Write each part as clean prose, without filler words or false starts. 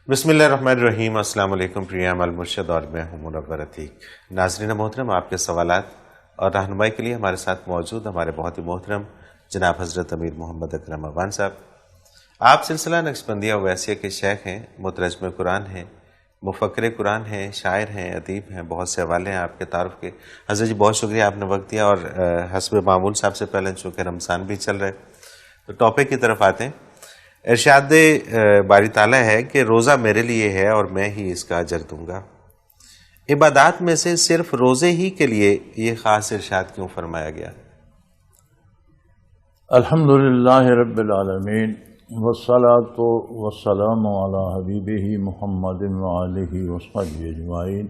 بسم اللہ الرحمن الرحیم۔ السلام علیکم پریام المرشد، اور میں ہوں منور عتیق۔ ناظرین محترم، آپ کے سوالات اور رہنمائی کے لیے ہمارے ساتھ موجود ہمارے بہت ہی محترم جناب حضرت امیر محمد اکرم افغان صاحب۔ آپ سلسلہ نقشبندیہ اویسیہ کے شیخ ہیں، مترجم قرآن ہیں، مفکر قرآن ہیں، شاعر ہیں، ادیب ہیں، بہت سے حوالے ہیں آپ کے تعارف کے۔ حضرت جی بہت شکریہ، آپ نے وقت دیا، اور حسب معمول صاحب سے پہلے چونکہ رمضان بھی چل رہے، تو ٹاپک کی طرف آتے ہیں۔ ارشاد باری تعالیٰ ہے کہ روزہ میرے لیے ہے اور میں ہی اس کا اجر دوں گا۔ عبادات میں سے صرف روزے ہی کے لیے یہ خاص ارشاد کیوں فرمایا گیا؟ الحمدللہ رب العالمین، والصلاة والسلام علی حبیبہ محمد وآلہ وصحبہ اجمعین۔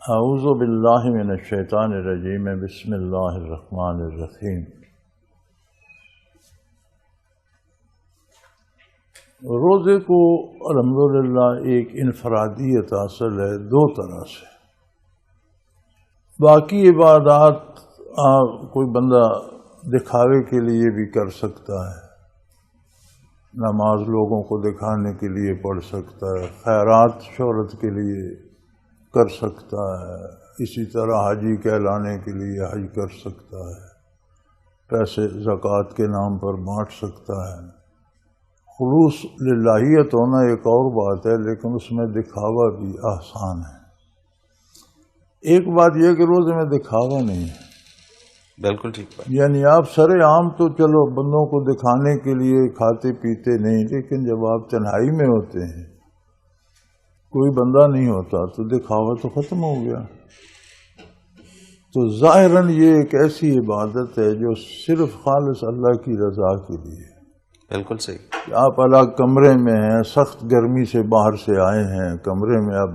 اعوذ باللہ من الشیطان الرجیم، بسم اللہ الرحمن الرحیم۔ روزے کو الحمدللہ ایک انفرادیت حاصل ہے دو طرح سے۔ باقی عبادات کوئی بندہ دکھاوے کے لیے بھی کر سکتا ہے، نماز لوگوں کو دکھانے کے لیے پڑھ سکتا ہے، خیرات شہرت کے لیے کر سکتا ہے، اسی طرح حجی کہلانے کے لیے حج کر سکتا ہے، پیسے زکوٰۃ کے نام پر بانٹ سکتا ہے۔ خلوص للہیت ہونا ایک اور بات ہے، لیکن اس میں دکھاوا بھی آسان ہے۔ ایک بات یہ کہ روزے میں دکھاوا نہیں ہے، بالکل ٹھیک بات۔ یعنی آپ سر عام تو چلو بندوں کو دکھانے کے لیے کھاتے پیتے نہیں، لیکن جب آپ تنہائی میں ہوتے ہیں، کوئی بندہ نہیں ہوتا، تو دکھاوا تو ختم ہو گیا۔ تو ظاہراً یہ ایک ایسی عبادت ہے جو صرف خالص اللہ کی رضا کے لیے ہے۔ بالکل صحیح۔ آپ الگ کمرے میں ہیں، سخت گرمی سے باہر سے آئے ہیں، کمرے میں اب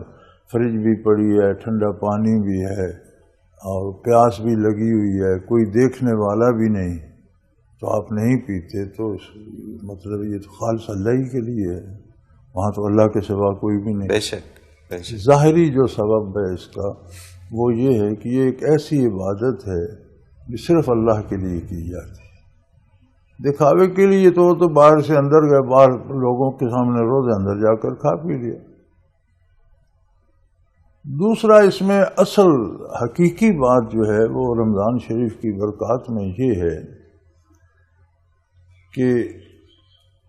فریج بھی پڑی ہے، ٹھنڈا پانی بھی ہے، اور پیاس بھی لگی ہوئی ہے، کوئی دیکھنے والا بھی نہیں، تو آپ نہیں پیتے، تو مطلب یہ تو خالص اللہ ہی کے لیے ہے، وہاں تو اللہ کے سوا کوئی بھی نہیں۔ بے شک بے شک۔ ظاہری جو سبب ہے اس کا وہ یہ ہے کہ یہ ایک ایسی عبادت ہے جو صرف اللہ کے لیے کی جاتی ہے۔ دکھاوے کے لیے تو باہر سے اندر گئے، باہر لوگوں کے سامنے روزے اندر جا کر کھا پی لیا۔ دوسرا اس میں اصل حقیقی بات جو ہے وہ رمضان شریف کی برکات میں یہ ہے کہ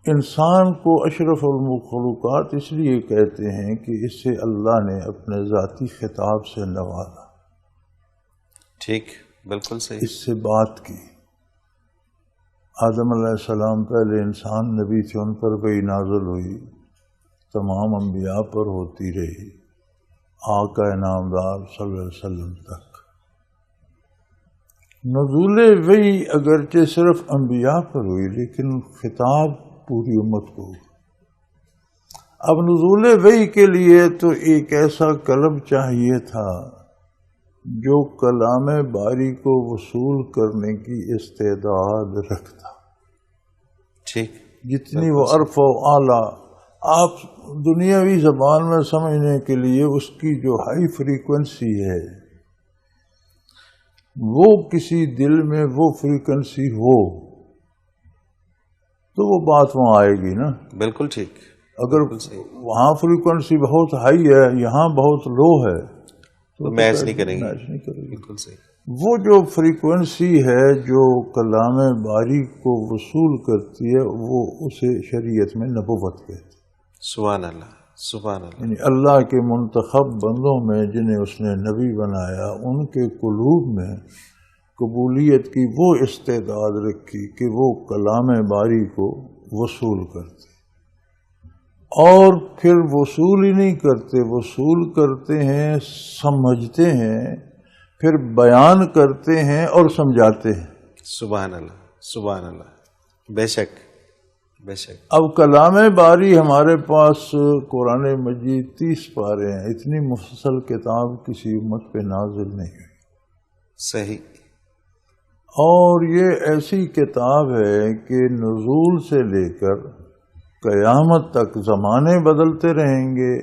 انسان کو اشرف المخلوقات اس لیے کہتے ہیں کہ اس سے اللہ نے اپنے ذاتی خطاب سے نوازا، ٹھیک، بالکل صحیح۔ اس سے بات کی۔ آدم علیہ السلام پہلے انسان نبی تھے، ان پر وحی نازل ہوئی، تمام انبیاء پر ہوتی رہی، آقا انعامدار صلی اللہ علیہ وسلم تک۔ نزول وحی اگرچہ صرف انبیاء پر ہوئی، لیکن خطاب پوری امت کو ہوئی۔ اب نزول وحی کے لیے تو ایک ایسا قلب چاہیے تھا جو کلام باری کو وصول کرنے کی استعداد رکھتا، ٹھیک، جتنی وہ عرف و اعلیٰ آپ دنیاوی زبان میں سمجھنے کے لیے اس کی جو ہائی فریکوینسی ہے، وہ کسی دل میں وہ فریکوینسی ہو تو وہ بات وہاں آئے گی نا۔ بالکل ٹھیک۔ اگر وہاں فریکوینسی بہت ہائی ہے، یہاں بہت لو ہے، تو میچ نہیں کریں گے۔ میچ نہیں کرے گی۔ بالکل صحیح۔ وہ جو فریکوینسی ہے جو کلام باری کو وصول کرتی ہے، وہ اسے شریعت میں نبوت کہتے ہیں۔ سبحان اللہ، سبحان اللہ۔ یعنی اللہ کے منتخب بندوں میں جنہیں اس نے نبی بنایا، ان کے قلوب میں قبولیت کی وہ استعداد رکھی کہ وہ کلام باری کو وصول کرتے، اور پھر وصول ہی نہیں کرتے، وصول کرتے ہیں، سمجھتے ہیں، پھر بیان کرتے ہیں اور سمجھاتے ہیں۔ سبحان اللہ، سبحان اللہ، بے شک بے شک۔ اب کلام باری ہمارے پاس قرآن مجید 30 پارے ہیں، اتنی مفصل کتاب کسی امت پہ نازل نہیں ہوئی۔ صحیح۔ اور یہ ایسی کتاب ہے کہ نزول سے لے کر قیامت تک زمانے بدلتے رہیں گے،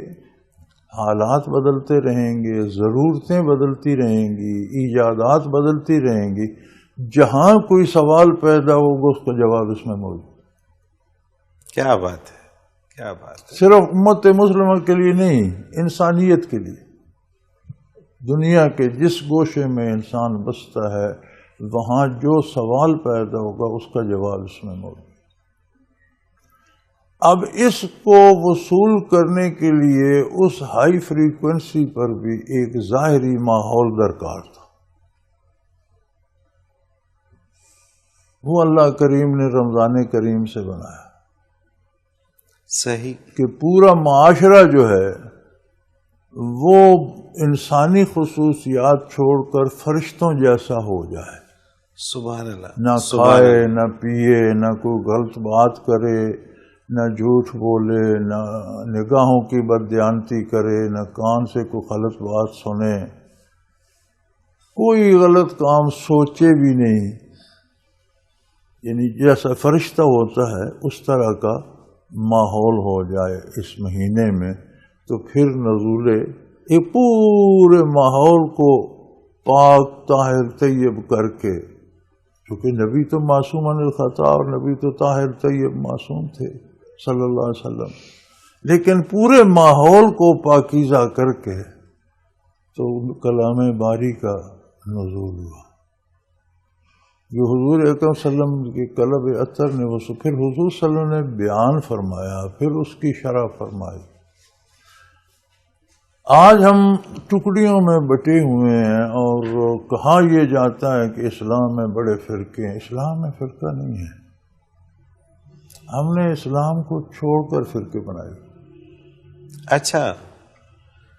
حالات بدلتے رہیں گے، ضرورتیں بدلتی رہیں گی، ایجادات بدلتی رہیں گی، جہاں کوئی سوال پیدا ہوگا اس کا جواب اس میں موجود۔ کیا بات ہے، کیا بات ہے. صرف امت مسلمہ کے لیے نہیں، انسانیت کے لیے. دنیا کے جس گوشے میں انسان بستا ہے وہاں جو سوال پیدا ہوگا اس کا جواب اس میں موجود. اب اس کو وصول کرنے کے لیے اس ہائی فریکوینسی پر بھی ایک ظاہری ماحول درکار تھا. وہ اللہ کریم نے رمضان کریم سے بنایا. صحیح. کہ پورا معاشرہ جو ہے وہ انسانی خصوصیات چھوڑ کر فرشتوں جیسا ہو جائے. سبحان اللہ. نہ کھائے نہ پیے، نہ کوئی غلط بات کرے، نہ جھوٹ بولے، نہ نگاہوں کی بددیانتی کرے، نہ کان سے کوئی غلط بات سنے، کوئی غلط کام سوچے بھی نہیں. یعنی جیسا فرشتہ ہوتا ہے اس طرح کا ماحول ہو جائے اس مہینے میں، تو پھر نزول ایک پورے ماحول کو پاک طاہر طیب کر کے، کیونکہ نبی تو معصوم عن الخطا اور نبی تو طاہر طیب معصوم تھے صلی اللہ علیہ وسلم، لیکن پورے ماحول کو پاکیزہ کر کے تو کلام باری کا نزول ہوا. جو حضور اکرم صلی اللہ علیہ وسلم کے قلب اطہر نے وہ پھر حضور صلی اللہ علیہ وسلم نے بیان فرمایا، پھر اس کی شرح فرمائی. آج ہم ٹکڑیوں میں بٹے ہوئے ہیں اور کہا یہ جاتا ہے کہ اسلام میں بڑے فرقے ہیں. اسلام میں فرقہ نہیں ہے. ہم نے اسلام کو چھوڑ کر فرقے بنائے. اچھا.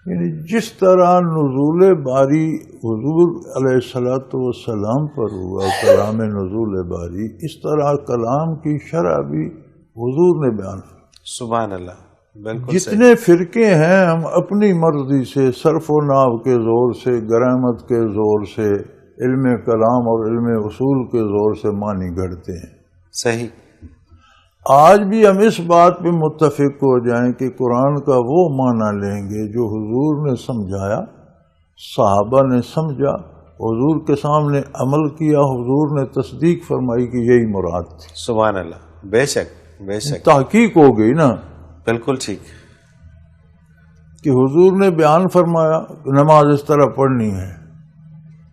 یعنی جس طرح نزول باری حضور علیہ الصلوۃ والسلام پر ہوا کلام نزول باری، اس طرح کلام کی شرح بھی حضور نے بیان فرمائی. سبحان اللہ. بالکل. جتنے فرقے ہیں ہم اپنی مرضی سے صرف و نحو کے زور سے، گرامت کے زور سے، علم کلام اور علم اصول کے زور سے معنی گھڑتے ہیں. صحیح. آج بھی ہم اس بات پہ متفق ہو جائیں کہ قرآن کا وہ معنی لیں گے جو حضور نے سمجھایا، صحابہ نے سمجھا، حضور کے سامنے عمل کیا، حضور نے تصدیق فرمائی کہ یہی مراد تھی. سبحان اللہ. بے شک بے شک. تحقیق ہو گئی نا. بالکل ٹھیک. کہ حضور نے بیان فرمایا نماز اس طرح پڑھنی ہے.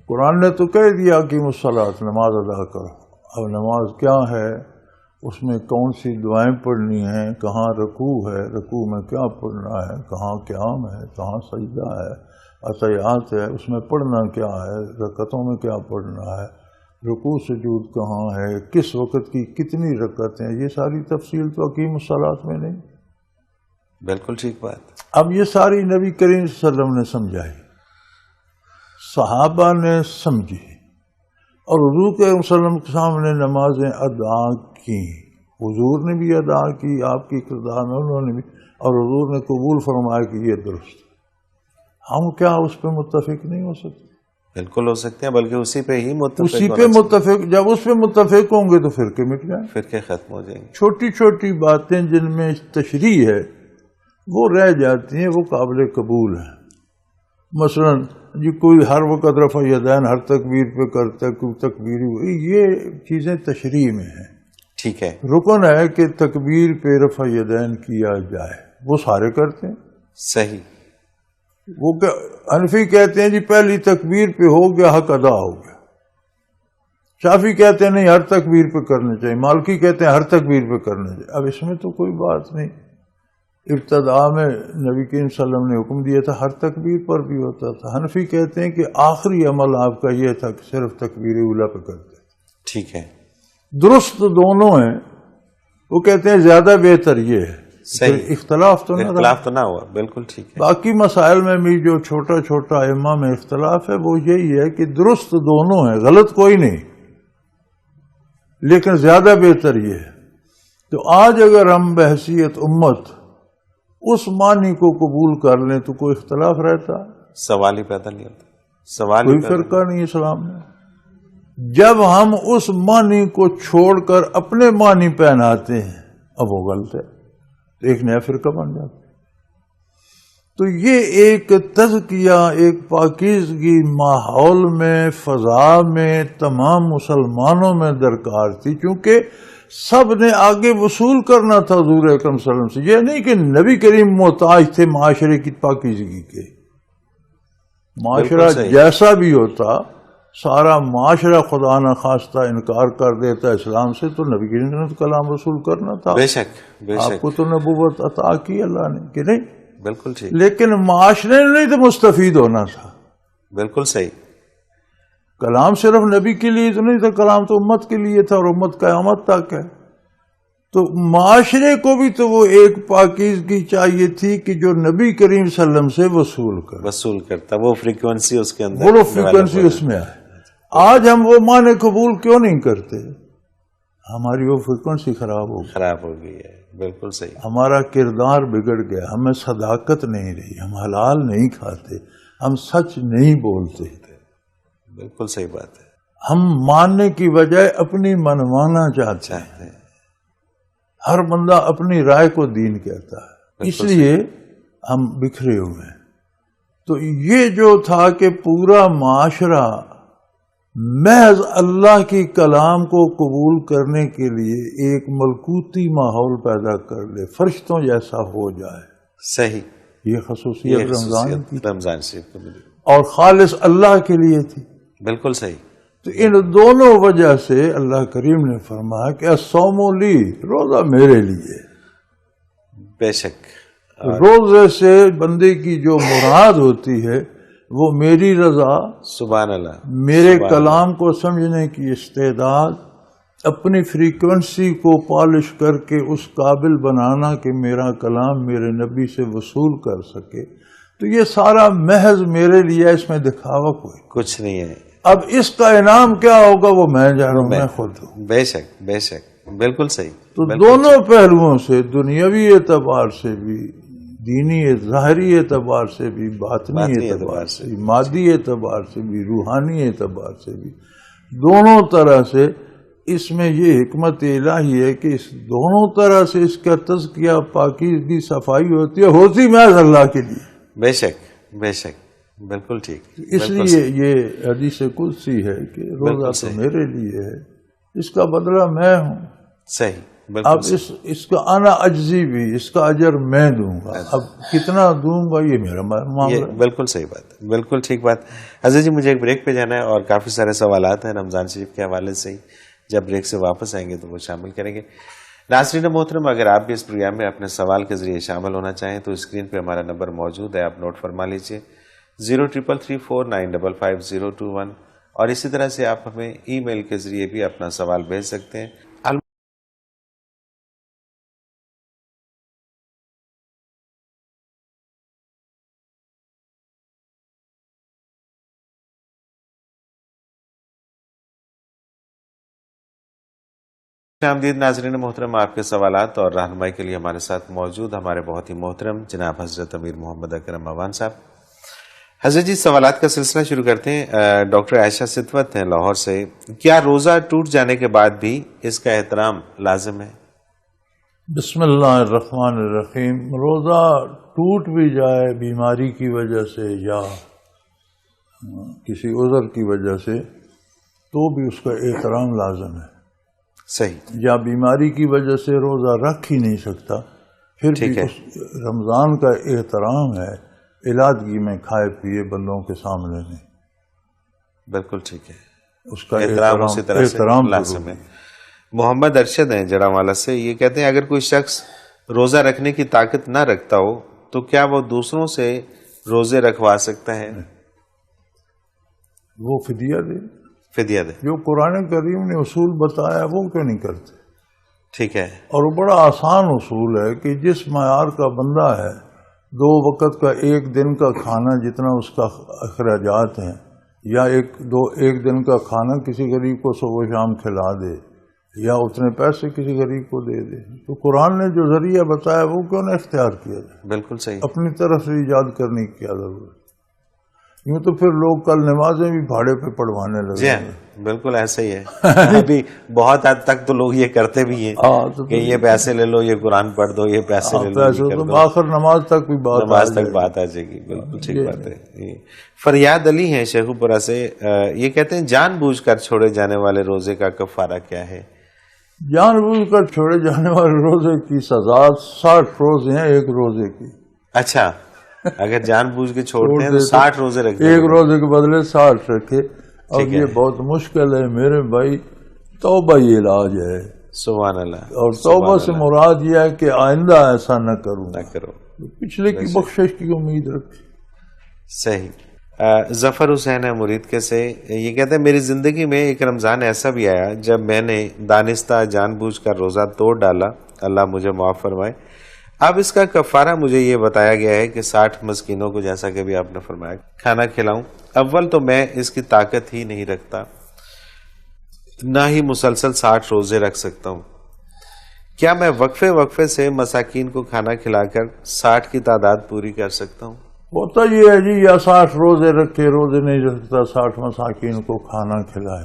قرآن نے تو کہہ دیا کہ الصلاۃ، نماز ادا کرو. اب نماز کیا ہے، اس میں کون سی دعائیں پڑھنی ہیں، کہاں رکوع ہے، رکوع میں کیا پڑھنا ہے، کہاں قیام ہے، کہاں سجدہ ہے، عطیات ہے، اس میں پڑھنا کیا ہے، رکعتوں میں کیا پڑھنا ہے، رکوع سجود کہاں ہے، کس وقت کی کتنی رکعتیں، یہ ساری تفصیل تو اقیم الصلاۃ میں نہیں. بالکل ٹھیک بات. اب یہ ساری نبی کریم صلی اللہ علیہ وسلم نے سمجھائی، صحابہ نے سمجھی، اور حضور کے وسلم کے سامنے نمازیں ادا کی. حضور نے بھی ادا کی، آپ کی کردار میں انہوں نے بھی، اور حضور نے قبول فرمایا کہ یہ درست. ہم کیا اس پہ متفق نہیں ہو سکتے؟ بالکل ہو سکتے ہیں، بلکہ اسی پہ ہی متفق. اسی پہ متفق. جب اس پہ متفق ہوں گے تو فرقے مٹ جائیں، فرقے ختم ہو جائیں گے. چھوٹی چھوٹی باتیں جن میں تشریح ہے وہ رہ جاتی ہیں، وہ قابل قبول ہیں. مثلا جی کوئی ہر وقت رفع یدین ہر تکبیر پہ کرتا ہے، کوئی تکبیر، یہ چیزیں تشریح میں ہیں. ٹھیک ہے. رکن ہے کہ تکبیر پہ رفع یدین کیا جائے، وہ سارے کرتے ہیں. صحیح. وہ حنفی کہتے ہیں جی پہلی تکبیر پہ ہو گیا حق ادا ہو گیا. شافعی کہتے ہیں نہیں ہر تکبیر پہ کرنے چاہیے. مالکی کہتے ہیں ہر تکبیر پہ کرنے چاہیے. اب اس میں تو کوئی بات نہیں. ابتدا میں نبی کریم صلی اللہ علیہ وسلم نے حکم دیا تھا ہر تکبیر پر بھی ہوتا تھا. حنفی کہتے ہیں کہ آخری عمل آپ کا یہ تھا کہ صرف تکبیر اولیٰ پہ کرتے. ٹھیک ہے. درست دونوں ہیں. وہ کہتے ہیں زیادہ بہتر یہ ہے. صحیح. اختلاف تو نہ ہوا. بالکل ٹھیک ہے. باقی مسائل میں بھی جو چھوٹا چھوٹا ائمہ میں اختلاف ہے وہ یہی ہے کہ درست دونوں ہیں، غلط کوئی نہیں، لیکن زیادہ بہتر یہ ہے. تو آج اگر ہم بحیثیت امت اس معنی کو قبول کر لیں تو کوئی اختلاف رہتا؟ سوال ہی پیدا نہیں ہوتا. سوال کوئی فرقہ نہیں اسلام میں. جب ہم اس معنی کو چھوڑ کر اپنے معنی پہناتے ہیں اب وہ غلط ہے، ایک نیا فرقہ بن جاتا. تو یہ ایک تزکیہ، ایک پاکیزگی ماحول میں، فضا میں تمام مسلمانوں میں درکار تھی، کیونکہ سب نے آگے وصول کرنا تھا حضور اکرم صلی اللہ علیہ وسلم سے. یہ نہیں کہ نبی کریم محتاج تھے معاشرے کی پاکیزگی کے. معاشرہ جیسا بھی ہوتا، سارا معاشرہ خدا نہ خواستہ انکار کر دیتا اسلام سے، تو نبی کریم نے تو کلام رسول کرنا تھا. بے شک بے شک. آپ کو تو نبوت عطا کی اللہ نے کہ نہیں؟ بالکل ٹھیک. لیکن معاشرے نے نہیں تو مستفید ہونا تھا. بالکل صحیح. کلام صرف نبی کے لیے تو نہیں تھا، کلام تو امت کے لیے تھا، اور امت قیامت تک ہے. تو معاشرے کو بھی تو وہ ایک پاکیزگی چاہیے تھی کہ جو نبی کریم صلی اللہ علیہ وسلم سے وصول کرتا، وہ فریکوینسی اس کے اندر، وہ فریکوینسی اس میں آئے. آج ہم وہ معنی قبول کیوں نہیں کرتے؟ ہماری وہ فریکوینسی خراب ہو گئی ہے. بالکل صحیح. ہمارا کردار بگڑ گیا، ہمیں صداقت نہیں رہی، ہم حلال نہیں کھاتے، ہم سچ نہیں بولتے. بالکل صحیح بات ہے. ہم ماننے کی بجائے اپنی منوانا چاہتے ہیں. ہر بندہ اپنی رائے کو دین کہتا ہے، اس لیے ہم بکھرے ہوئے ہیں. تو یہ جو تھا کہ پورا معاشرہ محض اللہ کی کلام کو قبول کرنے کے لیے ایک ملکوتی ماحول پیدا کر لے، فرشتوں جیسا ہو جائے. صحیح. یہ خصوصیت رمضان شریف کو ملی اور خالص اللہ کے لیے تھی. بالکل صحیح. تو ان دونوں وجہ سے اللہ کریم نے فرمایا کہ الصوم لی، روزہ میرے لیے. بے شک. روزے سے بندے کی جو مراد ہوتی ہے وہ میری رضا، سبحان اللہ، میرے کلام کو سمجھنے کی استعداد، اپنی فریکوینسی کو پالش کر کے اس قابل بنانا کہ میرا کلام میرے نبی سے وصول کر سکے. تو یہ سارا محض میرے لیے، اس میں دکھاوا کوئی کچھ نہیں ہے. اب اس کا انعام کیا ہوگا وہ میں جانوں، میں خود ہوں. بے شک بے شک. بالکل صحیح. تو دونوں پہلوؤں سے، دنیاوی اعتبار سے بھی، دینی ظاہری اعتبار سے بھی، باطنی اعتبار سے بھی، مادی اعتبار سے بھی، روحانی اعتبار سے بھی، دونوں طرح سے اس میں یہ حکمت الہی ہے کہ اس دونوں طرح سے اس کا تزکیہ، پاکیزگی، صفائی ہوتی محض اللہ کے لیے. بے شک بے شک. بالکل ٹھیک. اس لیے یہ حدیث قدسی ہے کہ روزہ تو میرے لیے ہے، اس کا بدلہ میں ہوں. صحیح. اب اس کا انا اجزی بھی، اس کا اجر میں دوں گا. اب کتنا دوں گا یہ میرا معاملہ. بالکل صحیح بات، بالکل ٹھیک بات. حضرت جی مجھے ایک بریک پہ جانا ہے اور کافی سارے سوالات ہیں رمضان شریف کے حوالے سے ہی، جب بریک سے واپس آئیں گے تو وہ شامل کریں گے. ناظرین محترم، اگر آپ بھی اس پروگرام میں اپنے سوال کے ذریعے شامل ہونا چاہیں تو اسکرین پہ ہمارا نمبر موجود ہے، آپ نوٹ فرما لیجیے 0333495521، اور اسی طرح سے آپ ہمیں ای میل کے ذریعے بھی اپنا سوال بھیج سکتے ہیں. آمدید ناظرین محترم، آپ کے سوالات اور رہنمائی کے لیے ہمارے ساتھ موجود ہمارے بہت ہی محترم جناب حضرت امیر محمد اکرم عوان صاحب. حضرت جی سوالات کا سلسلہ شروع کرتے ہیں. ڈاکٹر عائشہ ستوت ہیں لاہور سے. کیا روزہ ٹوٹ جانے کے بعد بھی اس کا احترام لازم ہے؟ بسم اللہ الرحمن الرحیم. روزہ ٹوٹ بھی جائے بیماری کی وجہ سے یا کسی عذر کی وجہ سے تو بھی اس کا احترام لازم ہے. صحیح. یا بیماری کی وجہ سے روزہ رکھ ہی نہیں سکتا، پھر بھی اس رمضان کا احترام ہے علادگی میں کھائے پیے بندوں کے سامنے نہیں. بالکل ٹھیک ہے. اس کا احترام اسی طرح سے لازم ہے. محمد ارشد ہیں جڑا والا سے، یہ کہتے ہیں اگر کوئی شخص روزہ رکھنے کی طاقت نہ رکھتا ہو تو کیا وہ دوسروں سے روزے رکھوا سکتا ہے؟ وہ فدیہ دے. فدیہ دے. جو قرآن کریم نے اصول بتایا وہ کیوں نہیں کرتے؟ ٹھیک ہے. اور وہ بڑا آسان اصول ہے کہ جس معیار کا بندہ ہے، 2 وقت کا 1 دن کا کھانا جتنا اس کا اخراجات ہیں، یا ایک دن کا کھانا کسی غریب کو صبح شام کھلا دے، یا اتنے پیسے کسی غریب کو دے دے. تو قرآن نے جو ذریعہ بتایا وہ کیوں نہ اختیار کیا جائے؟ بالکل صحیح. اپنی طرف سے ایجاد کرنے کی کیا ضرورت؟ یوں تو پھر لوگ کل نمازیں بھی بھاڑے پہ پڑھوانے لگے. جی ہاں بالکل ایسا ہی ہے. ابھی بہت حد تک تو لوگ یہ کرتے بھی ہیں کہ یہ پیسے لے لو، یہ قرآن پڑھ دو، یہ پیسے لے لو، تو آخر نماز تک بھی بات آ جائے گی. بالکل ٹھیک بات ہے. فریاد علی ہیں شیخو پورہ سے، یہ کہتے ہیں جان بوجھ کر چھوڑے جانے والے روزے کا کفارہ کیا ہے؟ جان بوجھ کر چھوڑے جانے والے روزے کی سزا 60 روزے ہیں ایک روزے کی. اچھا، اگر جان بوجھ کے چھوڑتے ہیں تو 60 روزے رکھتے ہیں. ایک روزے کے بدلے 60 رکھے. اور ٹھیک ہے. یہ بہت مشکل ہے میرے بھائی. توبہ ہی علاج ہے. سبحان اللہ. اور توبہ سے مراد یہ ہے کہ آئندہ ایسا نہ کروں. نہ کرو. پچھلے کی بخشش کی امید رکھے. صحیح. ظفر حسین ہے مرید کے سے، یہ کہتے ہیں میری زندگی میں ایک رمضان ایسا بھی آیا جب میں نے دانستہ جان بوجھ کر روزہ توڑ ڈالا، اللہ مجھے معاف فرمائے. اب اس کا کفارہ مجھے یہ بتایا گیا ہے کہ 60 مسکینوں کو، جیسا کہ بھی آپ نے فرمایا، کھانا کھلاؤں. اول تو میں اس کی طاقت ہی نہیں رکھتا، نہ ہی مسلسل 60 روزے رکھ سکتا ہوں. کیا میں وقفے وقفے سے مساکین کو کھانا کھلا کر 60 کی تعداد پوری کر سکتا ہوں؟ ہوتا یہ ہے جی، یا 60 روزے رکھے، روزے نہیں رکھتا، 60 مساکین کو کھانا کھلائے.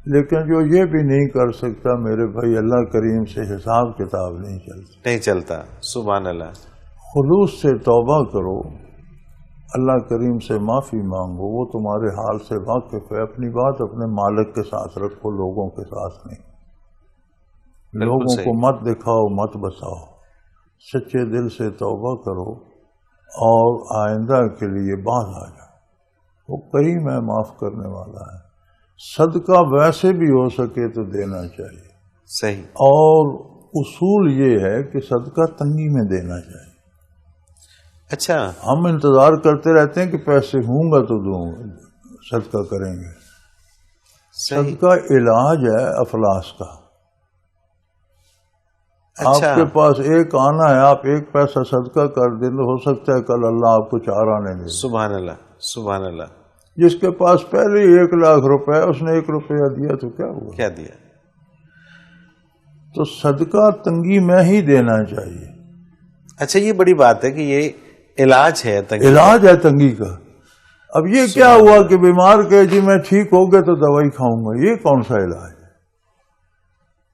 لیکن جو یہ بھی نہیں کر سکتا میرے بھائی، اللہ کریم سے حساب کتاب نہیں چلتا. سبحان اللہ. خلوص سے توبہ کرو، اللہ کریم سے معافی مانگو، وہ تمہارے حال سے واقف ہے. اپنی بات اپنے مالک کے ساتھ رکھو، لوگوں کے ساتھ نہیں. لوگوں کو مت دکھاؤ، مت بساؤ. سچے دل سے توبہ کرو اور آئندہ کے لیے باز آ جاؤ. وہ کریم ہے، معاف کرنے والا ہے. صدقہ ویسے بھی ہو سکے تو دینا چاہیے. صحیح. اور اصول یہ ہے کہ صدقہ تنگی میں دینا چاہیے. اچھا، ہم انتظار کرتے رہتے ہیں کہ پیسے ہوں گا تو دوں گا، صدقہ کریں گے. صدقہ علاج ہے افلاس کا. آپ کے پاس ایک آنا ہے، آپ ایک پیسہ صدقہ کر دیں تو ہو سکتا ہے کل اللہ آپ کو 4 آنے دے. سبحان اللہ. سبحان اللہ. جس کے پاس پہلے 1 لاکھ روپے، اس نے 1 روپیہ دیا تو کیا ہوا؟ کیا دیا؟ تو صدقہ تنگی میں ہی دینا چاہیے. اچھا، یہ بڑی بات ہے کہ یہ علاج ہے تنگی. علاج ہے تنگی کا. اب یہ کیا ہوا کہ بیمار کہ جی میں ٹھیک ہو گیا تو دوائی کھاؤں گا، یہ کون سا علاج ہے؟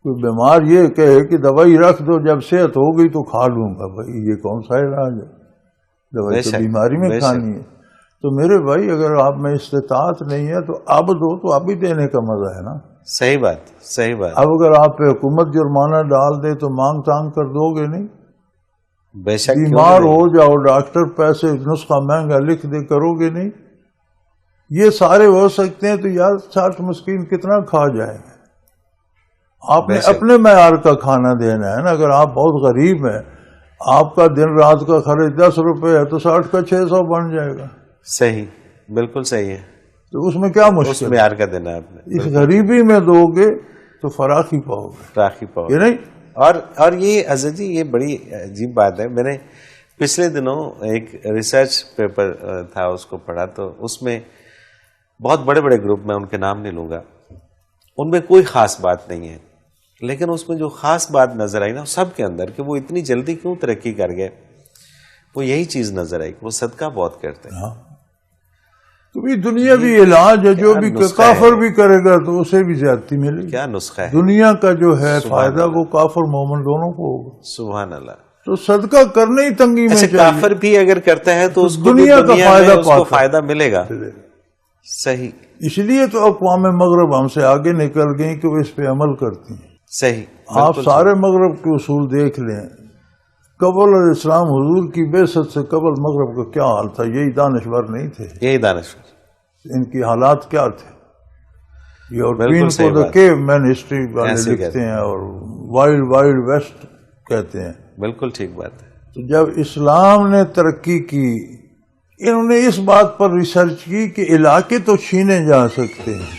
کوئی بیمار یہ کہے کہ دوائی رکھ دو، جب صحت ہو گئی تو کھا لوں گا، بھائی یہ کون سا علاج ہے؟ دوائی تو بیماری میں کھانی ہے. تو میرے بھائی اگر آپ میں استطاعت نہیں ہے تو اب دو، تو اب ہی دینے کا مزہ ہے نا. صحیح بات. صحیح بات. اب اگر آپ پہ حکومت جرمانہ ڈال دے تو مانگ تانگ کر دو گے نہیں؟ بے شک. بیمار ہو جاؤ، ڈاکٹر پیسے نسخہ مہنگا لکھ دے، کرو گے نہیں؟ یہ سارے ہو سکتے ہیں تو یار 60 مسکین کتنا کھا جائیں گے؟ آپ نے اپنے معیار کا کھانا دینا ہے نا. اگر آپ بہت غریب ہیں، آپ کا دن رات کا خرچ 10 روپے ہے تو 60 کا 600 بن جائے گا. صحیح، بالکل صحیح ہے. تو اس میں کیا مشکل؟ اس معیار کا دینا آپ نے. اس غریبی میں دو گے تو فراخی پاؤ گے. فراخی پاؤ گے نہیں. اور یہ حضرت جی، یہ بڑی عجیب بات ہے. میں نے پچھلے دنوں ایک ریسرچ پیپر تھا، اس کو پڑھا تو اس میں بہت بڑے بڑے گروپ، میں ان کے نام نہیں لوں گا، ان میں کوئی خاص بات نہیں ہے، لیکن اس میں جو خاص بات نظر آئی نا سب کے اندر کہ وہ اتنی جلدی کیوں ترقی کر گئے، وہ یہی چیز نظر آئی کہ وہ صدقہ بہت کرتے ہیں. تو بھی دنیا بھی علاج ہے، جو بھی کافر بھی کرے گا تو اسے بھی زیادتی ملے گی. کیا نسخہ ہے؟ دنیا کا جو ہے فائدہ وہ کافر مومن دونوں کو ہوگا. سبحان اللہ. تو صدقہ کرنے ہی تنگی میں چاہیے. کافر بھی اگر کرتا ہے تو اس کو دنیا کا فائدہ ملے گا. صحیح. اس لیے تو اقوام مغرب ہم سے آگے نکل گئی کہ وہ اس پہ عمل کرتی ہیں. صحیح. آپ سارے مغرب کے اصول دیکھ لیں. قبل الاسلام حضور کی بعثت سے قبل مغرب کا کیا حال تھا؟ یہی دانشور نہیں تھے؟ یہی دانشور. ان کی حالات کیا تھے؟ یورپین کو تو کیو مین ہسٹری والے لکھتے ہیں اور وائلڈ ویسٹ کہتے ہیں. بالکل ٹھیک بات ہے. تو جب اسلام نے ترقی کی، انہوں نے اس بات پر ریسرچ کی کہ علاقے تو چھینے جا سکتے ہیں،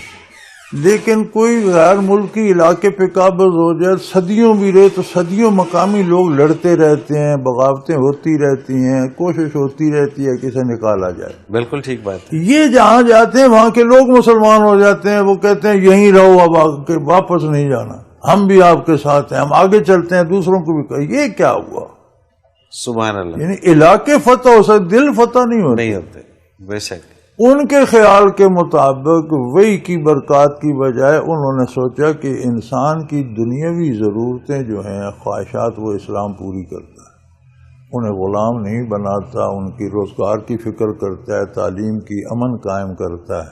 لیکن کوئی غیر ملکی علاقے پہ قابض ہو جائے، صدیوں بھی رہے تو صدیوں مقامی لوگ لڑتے رہتے ہیں، بغاوتیں ہوتی رہتی ہیں، کوشش ہوتی رہتی ہے کہ اسے نکالا جائے. بالکل ٹھیک بات ہے. یہ جہاں جاتے ہیں وہاں کے لوگ مسلمان ہو جاتے ہیں، وہ کہتے ہیں یہیں رہو، اب آگے واپس نہیں جانا، ہم بھی آپ کے ساتھ ہیں، ہم آگے چلتے ہیں، دوسروں کو بھی کہیں. یہ کیا ہوا؟ سبحان اللہ. یعنی علاقے فتح ہو سکتے، دل فتح نہیں ہوتے. بے شک. ان کے خیال کے مطابق وہی کی برکات کی بجائے انہوں نے سوچا کہ انسان کی دنیاوی ضرورتیں جو ہیں، خواہشات، وہ اسلام پوری کرتا ہے، انہیں غلام نہیں بناتا، ان کی روزگار کی فکر کرتا ہے، تعلیم کی، امن قائم کرتا ہے.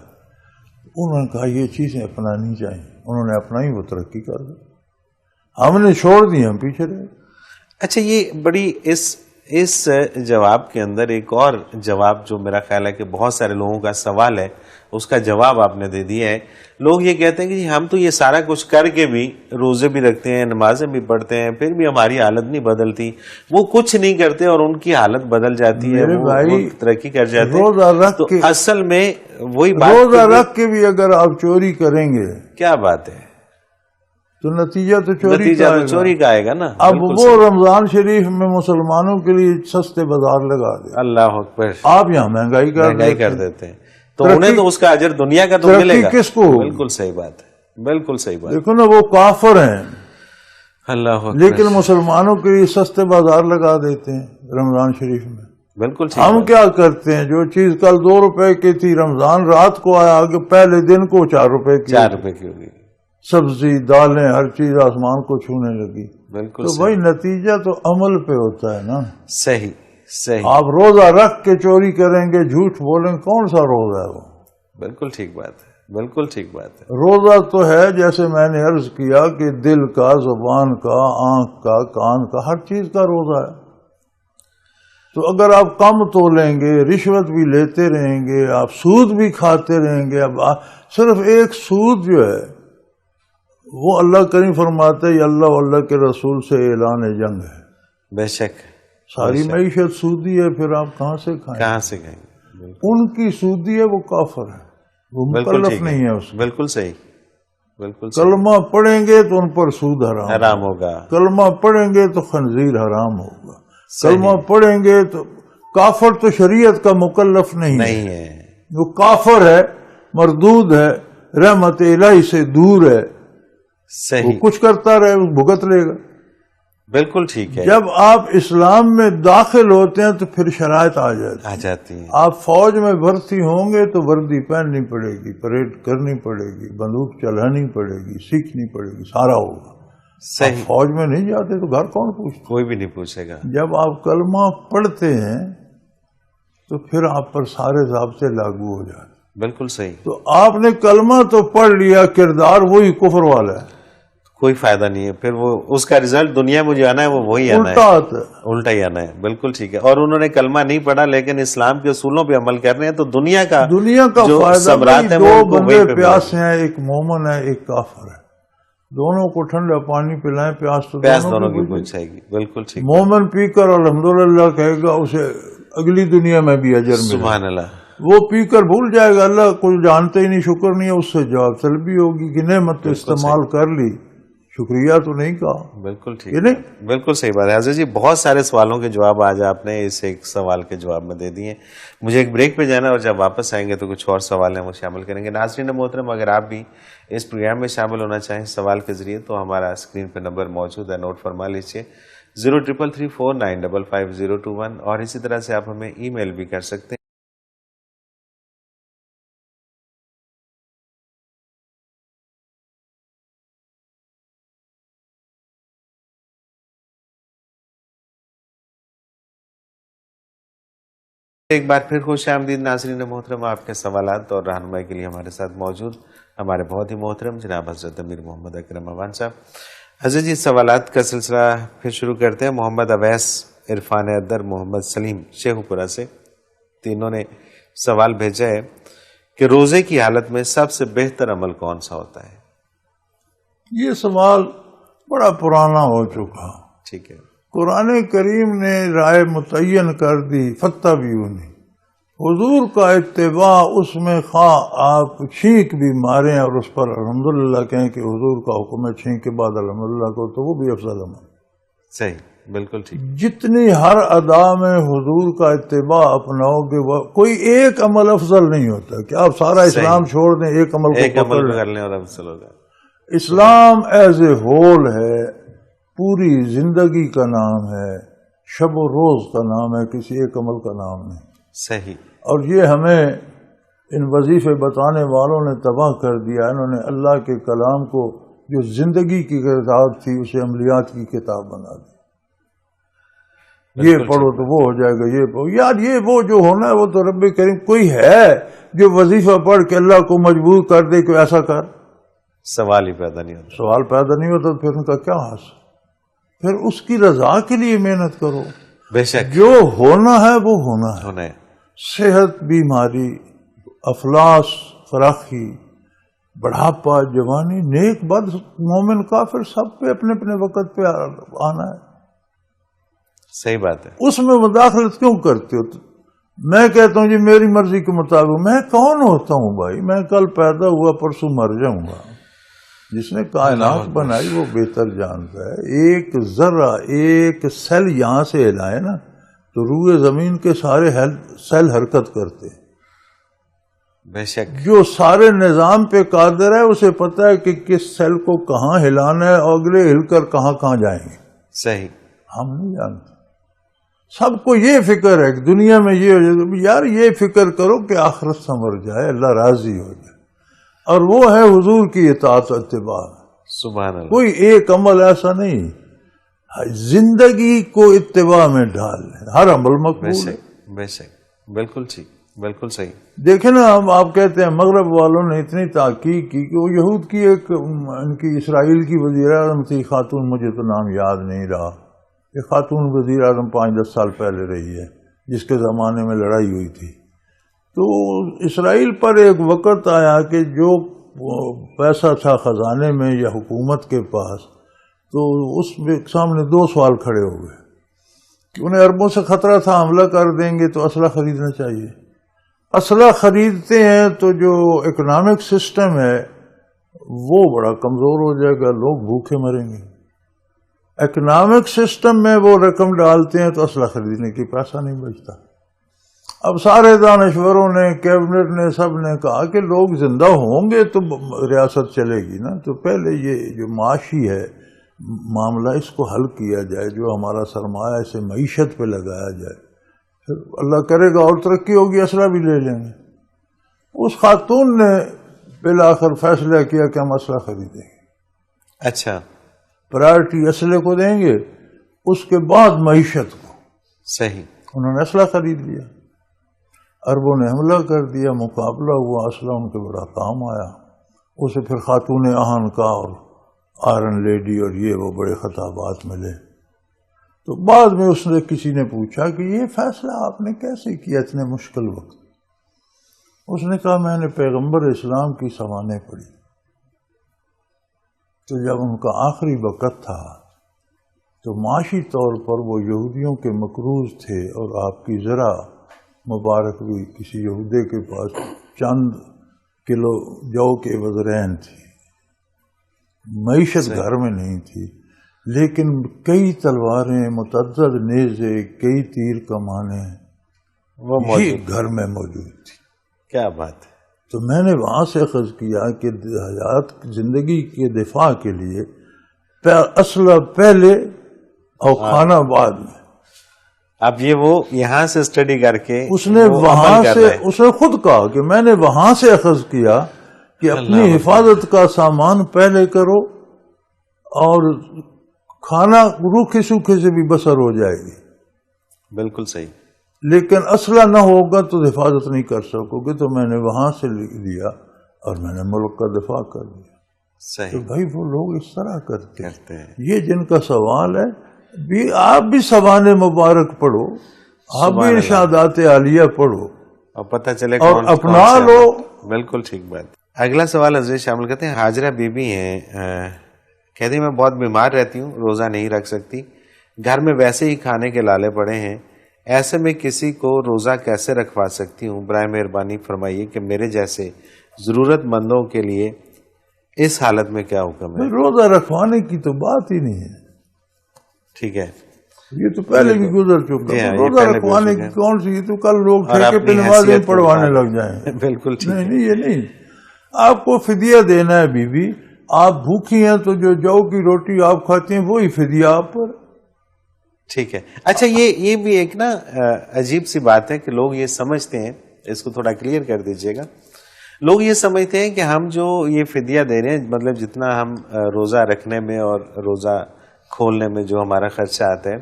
انہوں نے کہا یہ چیزیں اپنانی چاہیے. انہوں نے اپنائی، وہ ترقی کر دی. ہم نے چھوڑ دی، ہم پیچھے رہے۔ اچھا، یہ بڑی اس جواب کے اندر ایک اور جواب جو میرا خیال ہے کہ بہت سارے لوگوں کا سوال ہے، اس کا جواب آپ نے دے دیا ہے۔ لوگ یہ کہتے ہیں کہ ہم تو یہ سارا کچھ کر کے بھی روزے بھی رکھتے ہیں، نمازیں بھی پڑھتے ہیں، پھر بھی ہماری حالت نہیں بدلتی۔ وہ کچھ نہیں کرتے اور ان کی حالت بدل جاتی ہے، وہ ترقی کر جاتے ہیں۔ روزہ رکھ تو کے، اصل میں وہی بات، روزہ رکھ کے بھی اگر آپ چوری کریں گے کیا بات ہے، تو نتیجہ تو چوری کا آئے گا نا۔ اب وہ رمضان شریف میں مسلمانوں کے لیے سستے بازار لگا دے، اللہ اکبر، آپ یہاں مہنگائی کر دیتے ہیں، تو انہیں تو اس کا اجر دنیا کا تو ملے گا۔ کس کو؟ بالکل صحیح بات ہے، بالکل صحیح بات۔ دیکھو نا، وہ کافر ہیں، اللہ اکبر، لیکن مسلمانوں کے لیے سستے بازار لگا دیتے ہیں رمضان شریف میں۔ بالکل ہم کیا کرتے ہیں، جو چیز کل 2 روپے کی تھی رمضان رات کو آیا، آگے پہلے دن کو 4 روپے کی، 4 روپے کی ہوگی، سبزی دالیں ہر چیز آسمان کو چھونے لگی۔ بالکل تو بھائی نتیجہ تو عمل پہ ہوتا ہے نا۔ صحیح صحیح، آپ روزہ رکھ کے چوری کریں گے، جھوٹ بولیں، کون سا روزہ ہے وہ؟ بالکل ٹھیک بات ہے، بالکل ٹھیک بات ہے۔ روزہ تو ہے، جیسے میں نے عرض کیا کہ دل کا، زبان کا، آنکھ کا، کان کا، ہر چیز کا روزہ ہے۔ تو اگر آپ کم تولیں گے، رشوت بھی لیتے رہیں گے، آپ سود بھی کھاتے رہیں گے، اب صرف ایک سود جو ہے وہ اللہ کریم فرماتے ہیں اللہ و اللہ کے رسول سے اعلان جنگ ہے۔ بے شک، ساری معیشت سودی ہے، پھر آپ کہاں سے کھائیں؟ کہاں سے کھائیں؟ ان کی سودی ہے، وہ کافر ہے، وہ مکلف نہیں ہے اس میں۔ بالکل صحیح، بالکل کلمہ پڑھیں گے تو ان پر سود حرام ہوگا، کلمہ پڑھیں گے تو خنزیر حرام ہوگا، کلمہ پڑھیں گے تو کافر تو شریعت کا مکلف نہیں ہے، وہ کافر ہے، مردود ہے، رحمت الہی سے دور ہے، وہ کچھ کرتا رہے، وہ بھگت لے گا۔ بالکل ٹھیک ہے۔ جب آپ اسلام میں داخل ہوتے ہیں تو پھر شرائط آ جاتی ہیں۔ آپ فوج میں بھرتی ہوں گے تو وردی پہننی پڑے گی، پریڈ کرنی پڑے گی، بندوق چلانی پڑے گی، سیکھنی پڑے گی، سارا ہوگا۔ صحیح، فوج میں نہیں جاتے تو گھر کون پوچھتا؟ کوئی بھی نہیں پوچھے گا۔ جب آپ کلمہ پڑھتے ہیں تو پھر آپ پر سارے ضابطے لاگو ہو جاتے۔ بالکل صحیح۔ تو آپ نے کلمہ تو پڑھ لیا، کردار وہی کفر والا ہے، کوئی فائدہ نہیں ہے، پھر وہ اس کا رزلٹ دنیا میں جو آنا ہے وہ وہی آنا ہے، الٹا ہی آنا ہے۔ بالکل ٹھیک ہے۔ اور انہوں نے کلمہ نہیں پڑھا لیکن اسلام کے اصولوں پہ عمل کر رہے ہیں، تو دنیا کا جو ثمرات ہیں، دو بندے پیاس ہیں، ایک مومن ہے، ایک کافر ہے، دونوں کو ٹھنڈا پانی پلائیں، پیاس دونوں کی بجھ جائے گی۔ بالکل ٹھیک۔ مومن پی کر الحمدللہ کہے گا، اسے اگلی دنیا میں بھی اجر ملے گا۔ سبحان اللہ۔ وہ پی کر بھول جائے گا، اللہ کو جانتے ہی نہیں، شکر نہیں ہے، اس سے جواب طلبی ہوگی کہ نعمت تو استعمال کر لی، شکریہ تو نہیں کہا۔ بالکل ٹھیک، بالکل صحیح بات ہے حضرت جی۔ بہت سارے سوالوں کے جواب آج آپ نے اس ایک سوال کے جواب میں دے دیے۔ مجھے ایک بریک پہ جانا ہے اور جب واپس آئیں گے تو کچھ اور سوال ہیں وہ شامل کریں گے۔ ناظرین محترم، اگر آپ بھی اس پروگرام میں شامل ہونا چاہیں سوال کے ذریعے تو ہمارا اسکرین پہ نمبر موجود ہے، نوٹ فرما لیجیے 0334955021، اور اسی طرح سے آپ ہمیں ای میل بھی کر سکتے ہیں۔ ایک بار پھر خوش آمدید ناظرین محترم، آپ کے سوالات اور رہنمائی کے لیے ہمارے ساتھ موجود ہمارے بہت ہی محترم جناب حضرت امیر محمد اکرم اوان صاحب۔ حضرت جی، سوالات کا سلسلہ پھر شروع کرتے ہیں۔ محمد اویس، عرفان ادر، محمد سلیم شیخ پورہ سے، تینوں نے سوال بھیجا ہے کہ روزے کی حالت میں سب سے بہتر عمل کون سا ہوتا ہے؟ یہ سوال بڑا پرانا ہو چکا۔ ٹھیک ہے۔ قرآن کریم نے رائے متعین کر دی، فتح بھی نہیں۔ حضور کا اتباع اس میں خواہ آپ چھینک بھی ماریں اور اس پر الحمدللہ کہیں کہ حضور کا حکم ہے چھینک کے بعد الحمدللہ کو، تو وہ بھی افضل عمل۔ صحیح، بالکل ٹھیک۔ جتنی ہر ادا میں حضور کا اتباع اپناؤ گے، کوئی ایک عمل افضل نہیں ہوتا کہ آپ سارا اسلام چھوڑ دیں، ایک عمل کو کر لیں اور افضل ہوگا۔ اسلام ایز اے ہول ہے، پوری زندگی کا نام ہے، شب و روز کا نام ہے، کسی ایک عمل کا نام نہیں۔ صحیح۔ اور یہ ہمیں ان وظیفے بتانے والوں نے تباہ کر دیا۔ انہوں نے اللہ کے کلام کو جو زندگی کی کتاب تھی اسے عملیات کی کتاب بنا دی۔ یہ پڑھو تو وہ ہو جائے گا، یہ پڑھو، یار یہ وہ جو ہونا ہے وہ تو رب کریم، کوئی ہے جو وظیفہ پڑھ کے اللہ کو مجبور کر دے کہ ایسا کر؟ سوال ہی پیدا نہیں ہوتا. سوال پیدا نہیں ہوتا. پھر ان کا کیا حاصل؟ پھر اس کی رضا کے لیے محنت کرو. بے شک جو ہونا ہے وہ ہونا ہے. ہونا ہے. صحت، بیماری، افلاس، فراخی، بڑھاپا، جوانی، نیک بد، مومن کافر، سب پہ اپنے اپنے وقت پہ آنا ہے. صحیح بات ہے. اس میں مداخلت کیوں کرتے ہو؟ میں کہتا ہوں جی میری مرضی کے مطابق. میں کون ہوتا ہوں بھائی؟ میں کل پیدا ہوا پرسوں مر جاؤں گا. جس نے کائنات بنائی وہ بہتر جانتا ہے. ایک ذرہ، ایک سیل یہاں سے ہلائے نا تو روئے زمین کے سارے سیل حرکت کرتے ہیں. بے شک. جو سارے نظام پہ قادر ہے اسے پتہ ہے کہ کس سیل کو کہاں ہلانا ہے اور اگلے ہل کر کہاں کہاں جائیں گے. صحیح. ہم نہیں جانتے. سب کو یہ فکر ہے کہ دنیا میں یہ ہو جائے. یار یہ فکر کرو کہ آخرت سنور جائے، اللہ راضی ہو جائے. اور وہ ہے حضور کی اطاعت و اتباع. سبحان اللہ. کوئی ایک عمل ایسا نہیں، زندگی کو اتباع میں ڈال لیں. ہر عمل بے مقبول ہے. شک. بے شک. بالکل ٹھیک. بالکل صحیح. دیکھیں نا، آپ کہتے ہیں مغرب والوں نے اتنی تحقیق کی کہ وہ یہود کی ایک ان کی اسرائیل کی وزیر اعظم تھی خاتون، مجھے تو نام یاد نہیں رہا. ایک خاتون وزیر اعظم 5-10 سال پہلے رہی ہے جس کے زمانے میں لڑائی ہوئی تھی. تو اسرائیل پر ایک وقت آیا کہ جو پیسہ تھا خزانے میں یا حکومت کے پاس، تو اس میں سامنے 2 سوال کھڑے ہو گئے کہ انہیں عربوں سے خطرہ تھا حملہ کر دیں گے تو اسلحہ خریدنا چاہیے. اسلحہ خریدتے ہیں تو جو اکنامک سسٹم ہے وہ بڑا کمزور ہو جائے گا، لوگ بھوکے مریں گے. اکنامک سسٹم میں وہ رقم ڈالتے ہیں تو اسلحہ خریدنے کی پیسہ نہیں بچتا. اب سارے دانشوروں نے، کیبنٹ نے، سب نے کہا کہ لوگ زندہ ہوں گے تو ریاست چلے گی نا. تو پہلے یہ جو معاشی ہے معاملہ اس کو حل کیا جائے، جو ہمارا سرمایہ اسے معیشت پہ لگایا جائے، پھر اللہ کرے گا اور ترقی ہوگی، اسلحہ بھی لے لیں گے. اس خاتون نے بالآخر فیصلہ کیا کہ ہم اسلحہ خریدیں گے. اچھا. پرائرٹی اسلحے کو دیں گے، اس کے بعد معیشت کو. صحیح. انہوں نے اسلحہ خرید لیا. عربوں نے حملہ کر دیا، مقابلہ ہوا، اسلحہ ان کے بڑا کام آیا. اسے پھر خاتون آہن کا اور آئرن لیڈی اور یہ وہ بڑے خطابات ملے. تو بعد میں اس نے کسی نے پوچھا کہ یہ فیصلہ آپ نے کیسے کیا اتنے مشکل وقت؟ اس نے کہا میں نے پیغمبر اسلام کی سوانح پڑھی. تو جب ان کا آخری وقت تھا تو معاشی طور پر وہ یہودیوں کے مقروض تھے، اور آپ کی ذرا مبارک بھی کسی یہودے کے پاس چند کلو جو کے وزرین تھی. معیشت گھر میں نہیں تھی، لیکن کئی تلواریں، متعدد نیزے، کئی تیر کمانیں وہ یہ گھر میں موجود تھی. کیا بات ہے. تو میں نے وہاں سے اخذ کیا کہ حیات زندگی کے دفاع کے لیے اسلحہ پہلے اور کھانا بعد میں. اب یہ وہ یہاں سے اسٹڈی کر کے اس نے وہاں سے، اس نے خود کہا کہ میں نے وہاں سے اخذ کیا کہ اپنی حفاظت کا سامان پہلے کرو اور کھانا روکھے سوکھے سے بھی بسر ہو جائے گی. بالکل صحیح. لیکن اسلحہ نہ ہوگا تو حفاظت نہیں کر سکو گے. تو میں نے وہاں سے لیا اور میں نے ملک کا دفاع کر دیا. صحیح. تو بھائی وہ لوگ اس طرح کرتے ہیں. یہ جن کا سوال ہے بھی، آپ بھی سوانح مبارک پڑھو، آپ بھی ارشادات عالیہ پڑھو اور پتہ چلے اور اپنا لو. بالکل ٹھیک بات. اگلا سوال حضرت شامل کرتے ہیں. حاجرہ بی بی ہیں، کہتی میں بہت بیمار رہتی ہوں، روزہ نہیں رکھ سکتی، گھر میں ویسے ہی کھانے کے لالے پڑے ہیں، ایسے میں کسی کو روزہ کیسے رکھوا سکتی ہوں؟ برائے مہربانی فرمائیے کہ میرے جیسے ضرورت مندوں کے لیے اس حالت میں کیا حکم ہے؟ روزہ رکھوانے کی تو بات ہی نہیں ہے. ٹھیک ہے، یہ تو پہلے بھی گزر چکا. روزہ رکھوانے کی کون سی؟ یہ تو کل لوگ ٹھیکے پہ نمازیں پڑھوانے لگ جائیں. بالکل ٹھیک. نہیں یہ نہیں. آپ کو فدیہ دینا ہے بیوی. آپ بھوکی ہیں تو جو جو کی روٹی آپ کھاتی ہیں وہی فدیہ آپ پر. ٹھیک ہے. اچھا یہ بھی ایک نا عجیب سی بات ہے کہ لوگ یہ سمجھتے ہیں، اس کو تھوڑا کلیئر کر دیجئے گا. لوگ یہ سمجھتے ہیں کہ ہم جو یہ فدیہ دے رہے ہیں، مطلب جتنا ہم روزہ رکھنے میں اور روزہ کھولنے میں جو ہمارا خرچہ آتا ہے،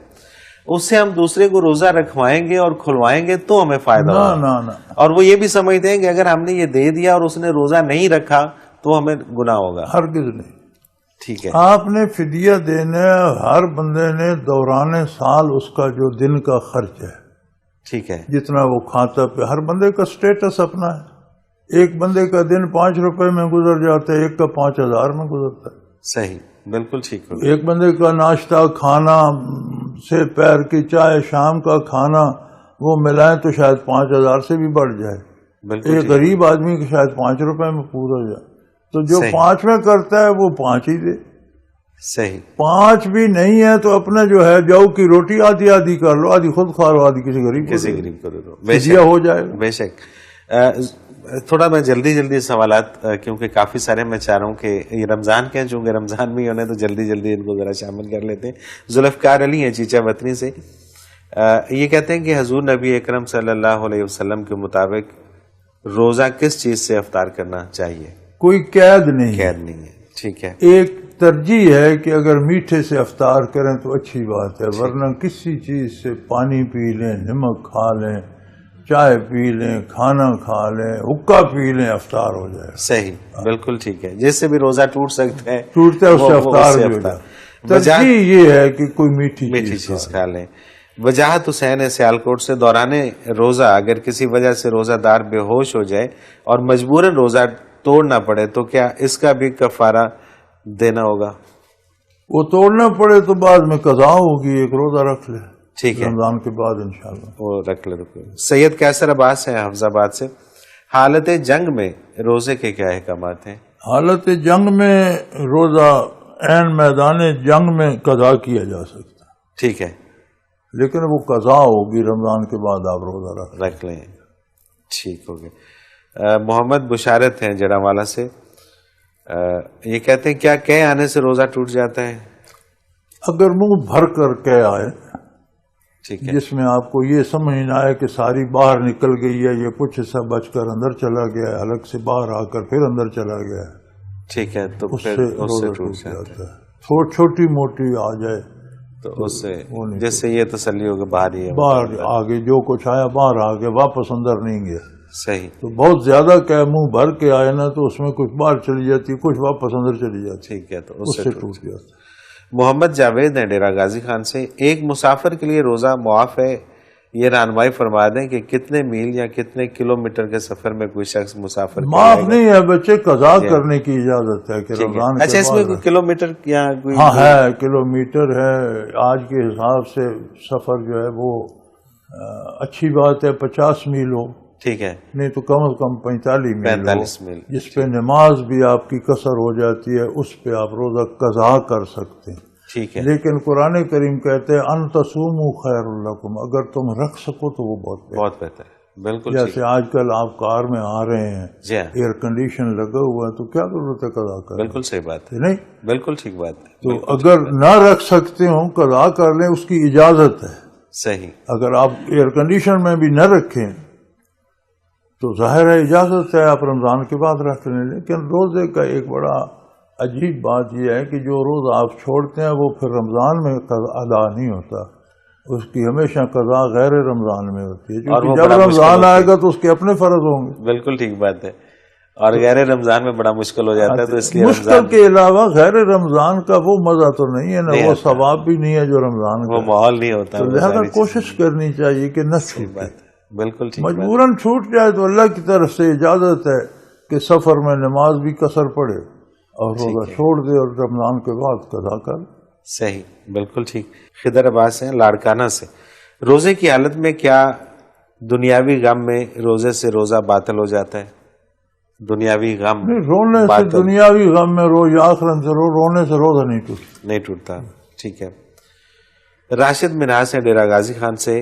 اس سے ہم دوسرے کو روزہ رکھوائیں گے اور کھلوائیں گے تو ہمیں فائدہ ہوگا. اور وہ یہ بھی سمجھتے ہیں کہ اگر ہم نے یہ دے دیا اور اس نے روزہ نہیں رکھا تو ہمیں گناہ ہوگا؟ ہرگز نہیں. ٹھیک ہے. آپ نے فدیہ دینا ہے، ہر بندے نے دوران سال اس کا جو دن کا خرچ ہے ٹھیک ہے. جتنا وہ کھاتا پہ، ہر بندے کا سٹیٹس اپنا ہے. ایک بندے کا دن 5 روپے میں گزر جاتا ہے، ایک کا 5000 میں گزرتا ہے. صحیح، بالکل ٹھیک ہوگا. ایک بندے کا ناشتہ کھانا سے پیر کی چائے، شام کا کھانا وہ ملائیں تو شاید 5000 سے بھی بڑھ جائے. بالکل ایک غریب آدمی کے شاید 5 روپے میں پورا جائے. تو جو 5 میں کرتا ہے وہ 5 ہی دے. صحیح. 5 بھی نہیں ہے تو اپنا جو ہے جو کی روٹی آدھی آدھی کر لو، آدھی خود کھا لو، آدھی کسی غریب کو دے دو. فدیہ ہو جائے. بے شک. تھوڑا میں جلدی سوالات، کیونکہ کافی سارے میں چاہ رہا ہوں کہ یہ رمضان کے ہیں، چونکہ رمضان میں ہونے تو جلدی ان کو ذرا شامل کر لیتے ہیں. ذوالفقار علی ہیں چیچا وطنی سے. یہ کہتے ہیں کہ حضور نبی اکرم صلی اللہ علیہ وسلم کے مطابق روزہ کس چیز سے افطار کرنا چاہیے؟ کوئی قید نہیں ہے. ٹھیک ہے. ایک ترجیح ہے کہ اگر میٹھے سے افطار کریں تو اچھی بات ہے، ورنہ کسی چیز سے پانی پی لیں، نمک کھا لیں، چائے پی لیں، کھانا کھا لیں، حقہ پی لیں، افطار ہو جائے. صحیح، بالکل ٹھیک ہے. جس سے بھی روزہ ٹوٹ سکتا ہے، ٹوٹتا ہے، اس سے افطار بھی ہو جائے. ترجیح یہ ہے کہ کوئی میٹھی چیز کھا لیں. وجاہت حسین سیالکوٹ سے، دوران روزہ اگر کسی وجہ سے روزہ دار بے ہوش ہو جائے اور مجبوراً روزہ توڑنا پڑے تو کیا اس کا بھی کفارہ دینا ہوگا؟ وہ توڑنا پڑے تو بعد میں قضا ہوگی، ایک روزہ رکھ لے. ٹھیک ہے، رمضان کے بعد انشاءاللہ وہ رکھ لے. سید کیسر عباس ہیں حفظ آباد سے. حالت جنگ میں روزے کے کیا احکامات ہیں؟ حالت جنگ میں روزہ عین میدان جنگ میں قضا کیا جا سکتا. ٹھیک ہے، لیکن وہ قضا ہوگی، رمضان کے بعد آپ روزہ رکھ لیں. ٹھیک ہو گیا. محمد بشارت ہیں جڑا والا سے. یہ کہتے ہیں کیا کہہ آنے سے روزہ ٹوٹ جاتا ہے؟ اگر منہ بھر کر کہہ آئے، ٹھیک ہے، جس میں آپ کو یہ سمجھ نہ آئے کہ ساری باہر نکل گئی ہے، یہ کچھ حصہ بچ کر اندر چلا گیا ہے، حلق سے باہر آ کر پھر اندر چلا گیا ہے، ٹھیک ہے، تو اس سے روزہ ٹوٹ جاتا ہے. چھوٹی موٹی آ جائے تو اس سے جس سے یہ تسلی ہو کہ باہر ہی ہے، باہر آگے جو کچھ آیا باہر آ گیا، واپس اندر نہیں گیا. صحیح. تو بہت زیادہ کہ منہ بھر کے آئے نا تو اس میں کچھ باہر چلی جاتی، کچھ واپس اندر چلی جاتی. ٹھیک ہے، تو اس سے ٹوٹ جاتا. محمد جاوید ہیں ڈیرہ غازی خان سے. ایک مسافر کے لیے روزہ معاف ہے، یہ رہنمائی فرما دیں کہ کتنے میل یا کتنے کلومیٹر کے سفر میں کوئی شخص مسافر معاف نہیں ہے بچے، قضا کرنے کی اجازت ہے کہ رمضان. اچھا، اس میں کوئی کلومیٹر یا کوئی؟ ہاں ہے، کلومیٹر ہے. آج کے حساب سے سفر جو ہے وہ اچھی بات ہے 50 میل ہو. ٹھیک ہے، نہیں تو کم از کم 45 میل، جس پہ نماز بھی آپ کی قصر ہو جاتی ہے، اس پہ آپ روزہ قضا کر سکتے ہیں. ٹھیک ہے. لیکن قرآن کریم کہتے ہیں ان تصوموا خیر لکم، اگر تم رکھ سکو تو وہ بہت بہتر. بالکل. جیسے آج کل آپ کار میں آ رہے ہیں، جی ہاں، ایئر کنڈیشن لگا ہوا ہے تو کیا ضرورت ہے قضا کرنے؟ بالکل صحیح بات ہے. نہیں، بالکل ٹھیک بات ہے. تو اگر نہ رکھ سکتے ہوں قضا کر لیں، اس کی اجازت ہے. صحیح. اگر آپ ایئر کنڈیشن میں بھی نہ رکھیں تو ظاہر ہے اجازت ہے، آپ رمضان کے بعد رکھ لیں. لیکن روزے کا ایک بڑا عجیب بات یہ ہے کہ جو روز آپ چھوڑتے ہیں وہ پھر رمضان میں ادا نہیں ہوتا، اس کی ہمیشہ قضا غیر رمضان میں ہوتی ہے، کیونکہ جب رمضان آئے گا تو اس کے اپنے فرض ہوں گے. بالکل ٹھیک بات ہے. اور غیر رمضان میں بڑا مشکل ہو جاتا ہے، تو اس لیے مشکل کے علاوہ غیر رمضان کا وہ مزہ تو نہیں ہے نا، وہ ثواب بھی نہیں ہے جو رمضان کا، وہ ماحول نہیں ہوتا. تو لہذا کوشش کرنی چاہیے کہ نہ چھوٹے. بالکل ٹھیک. مجبوراً چھوٹ جائے تو اللہ کی طرف سے اجازت ہے کہ سفر میں نماز بھی قصر پڑے اور روزہ چھوڑ دے اور رمضان کے بعد قضا کر. صحیح، بالکل ٹھیک. خضر عباس ہیں لاڑکانہ سے. روزے کی حالت میں کیا دنیاوی غم میں روزے سے روزہ باطل ہو جاتا ہے؟ دنیاوی غم رونے سے دنیاوی غم میں روز آخرت سے رونے سے روزہ نہیں ٹوٹتا. ٹھیک ہے. راشد مناس ہیں ڈیرہ غازی خان سے.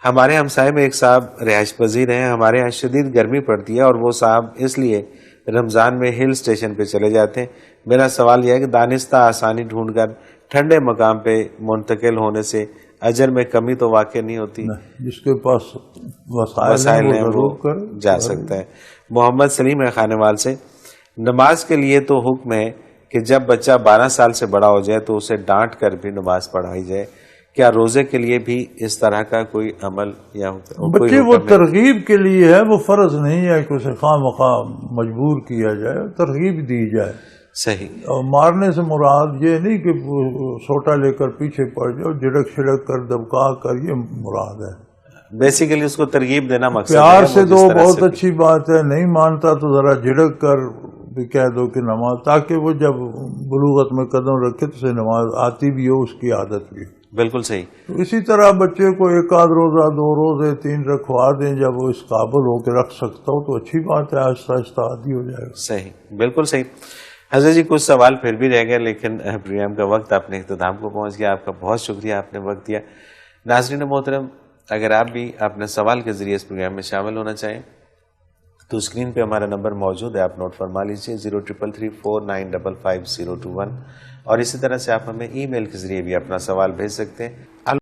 ہمارے ہمسائے میں ایک صاحب رہائش پذیر ہیں. ہمارے یہاں شدید گرمی پڑتی ہے اور وہ صاحب اس لیے رمضان میں ہل اسٹیشن پہ چلے جاتے ہیں. میرا سوال یہ ہے کہ دانستہ آسانی ڈھونڈ کر ٹھنڈے مقام پہ منتقل ہونے سے اجر میں کمی تو واقع نہیں ہوتی؟ جس کے پاس وسائل ہیں وہ جا سکتا ہے. محمد سلیم ہے خانوال سے. نماز کے لیے تو حکم ہے کہ جب بچہ 12 سال سے بڑا ہو جائے تو اسے ڈانٹ کر بھی نماز پڑھائی جائے. کیا روزے کے لیے بھی اس طرح کا کوئی عمل یا بچے وہ ترغیب کے لیے ہے، وہ فرض نہیں ہے کہ اسے خواہ مخواہ مجبور کیا جائے، ترغیب دی جائے. صحیح. اور مارنے سے مراد یہ نہیں کہ سوٹا لے کر پیچھے پڑ جاؤ، جھڑک چھڑک کر دبکا کر، یہ مراد ہے. بیسیکلی اس کو ترغیب دینا مقصد ہے. پیار سے دو، بہت اچھی بات ہے. نہیں مانتا تو ذرا جھڑک کر بھی کہہ دو کہ نماز، تاکہ وہ جب بلوغت میں قدم رکھے تو اسے نماز آتی بھی ہو، اس کی عادت بھی ہو. بالکل صحیح. تو اسی طرح بچے کو ایک آدھ روزہ، 2 روزے، 3 رکھوا دیں، جب وہ اس قابل ہو کے رکھ سکتا ہو تو اچھی بات ہے، آہستہ آہستہ عادی ہو جائے گا. صحیح، بالکل صحیح. حضرت جی کچھ سوال پھر بھی رہ گئے، لیکن پروگرام کا وقت اپنے اختتام کو پہنچ گیا. آپ کا بہت شکریہ، آپ نے وقت دیا. ناظرین محترم، اگر آپ بھی اپنے سوال کے ذریعے اس پروگرام میں شامل ہونا چاہیں تو اسکرین پہ ہمارا نمبر موجود ہے، آپ نوٹ فرما لیجیے 033349555021، اور اسی طرح سے آپ ہمیں ای میل کے ذریعے بھی اپنا سوال بھیج سکتے ہیں.